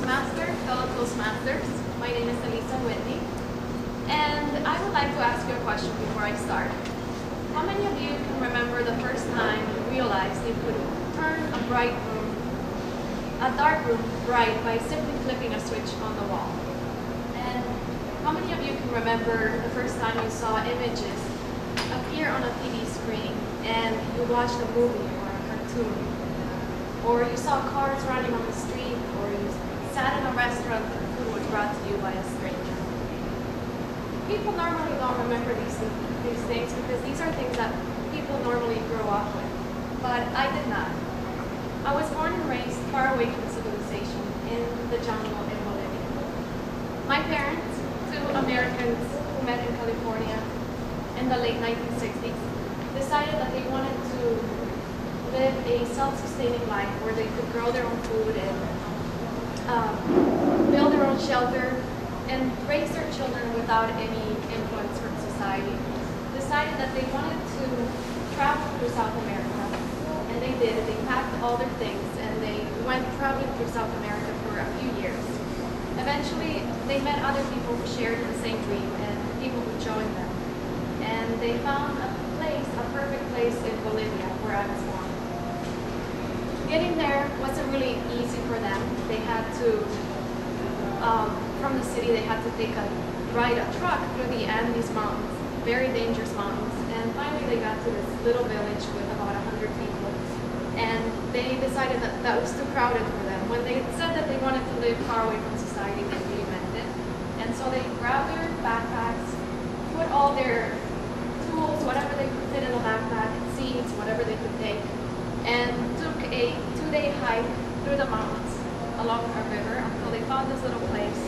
Toastmaster, fellow Toastmasters. My name is Elisa, and I would like to ask you a question before I start. How many of you can remember the first time you realized you could turn a dark room bright by simply flipping a switch on the wall? And how many of you can remember the first time you saw images appear on a TV screen and you watched a movie or a cartoon? Or you saw cars running on the street, or you sat in a restaurant and food was brought to you by a stranger. People normally don't remember these things because these are things that people normally grow up with. But I did not. I was born and raised far away from civilization in the jungle in Bolivia. My parents, two Americans who met in California in the late 1960s, decided that they wanted to live a self-sustaining life where they could grow their own food and build their own shelter and raise their children without any influence from society. Decided that they wanted to travel through South America, and they did. They packed all their things and they went traveling through South America for a few years. Eventually, they met other people who shared the same dream and people who joined them. And they found a perfect place in Bolivia where I was born. Getting there wasn't really easy for them. They had to, from the city, they had to ride a truck through the Andes Mountains, very dangerous mountains. And finally they got to this little village with about 100 people. And they decided that that was too crowded for them. When they said that they wanted to live far away from society, they really meant it. And so they grabbed their backpacks, put all their tools, whatever they could fit in a backpack, seeds, whatever they could take, and took a 2-day hike through the mountains along a river until they found this little place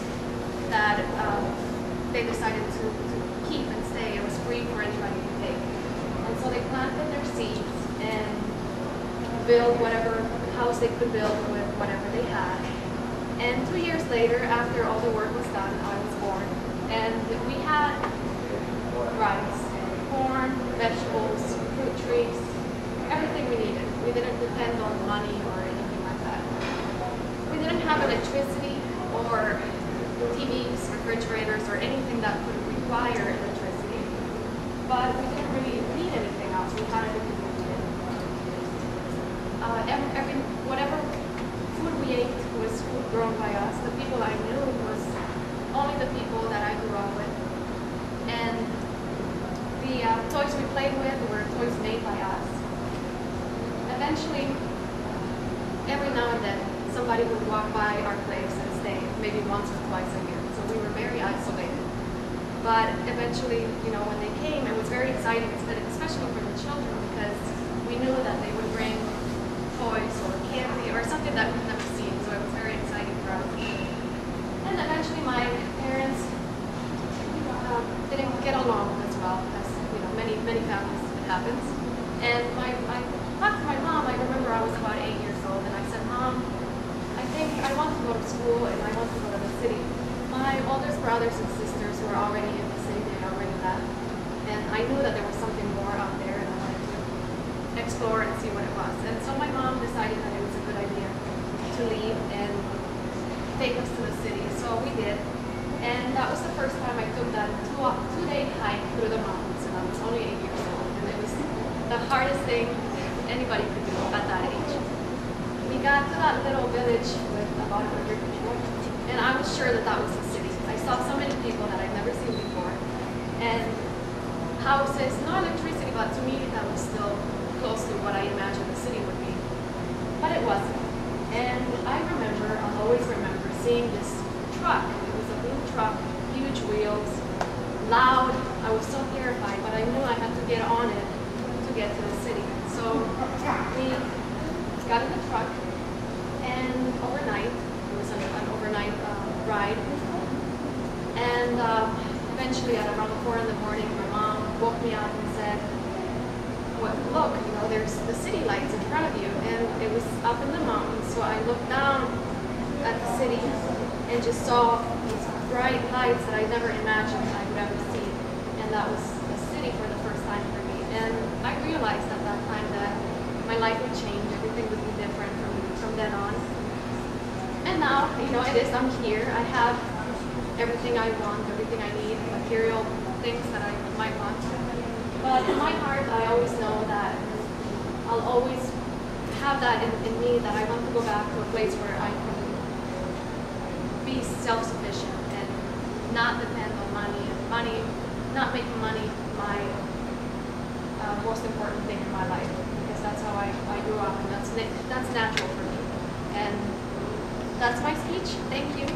that they decided to keep and stay. It was free for anybody to take. And so they planted their seeds and built whatever house they could build with whatever they had. And 2 years later, after all the work was done, I was born. And we had rice, corn, vegetables, fruit trees, everything we needed. We didn't depend on money or anything like that. We didn't have electricity or TVs, refrigerators, or anything that would require electricity. But we didn't really need anything else. We had everything we needed. Whatever food we ate was food grown by us. The people I knew was only the people that I grew up with. And the toys we played with were toys made by us. Eventually, every now and then, somebody would walk by our place and stay, maybe once or twice a year. So we were very isolated. But eventually, when they came, it was very exciting, especially for the children, because we knew that they would bring toys or candy or something that we've never seen. So it was very exciting for us. And eventually, my parents didn't get along as well as many families, it happens. And I talked to my mom. I remember I was about 8 years old, and I said, "Mom, I think I want to go to school and I want to go to the city." My oldest brothers and sisters were already in the city. They had already left, and I knew that there was something more out there, and I wanted to explore and see what it was. And so my mom decided that it was a good idea to leave and take us to the city. So we did, and that was the first time I took that 2-day hike through the mountains, and I was only 8 years old, and it was the hardest thing anybody could do at that age. We got to that little village with about 100 people, and I was sure that that was the city. I saw so many people that I'd never seen before, and houses, no electricity, but to me that was still close to what I imagined the city would be. But it wasn't. And I'll always remember seeing this truck. It was a blue truck, huge wheels, loud. I was so terrified, but I knew I had to get on it to get to the city. So we got in the truck, and overnight, it was an overnight ride. And eventually at around 4 in the morning, my mom woke me up and said, "Well, look, there's the city lights in front of you." And it was up in the mountains, so I looked down at the city and just saw these bright lights that I never imagined I would ever see. And that was the city for the first time for me. And I realized at that time that my life would change, everything would be different from then on. And now, you know, it is, I'm here. I have everything I want, everything I need, material things that I might want. But in my heart, I always know that I'll always have that in me, that I want to go back to a place where I can be self-sufficient and not depend on money, not making money my most important thing in my life, because that's how I grew up, and that's natural for me. And that's my speech. Thank you.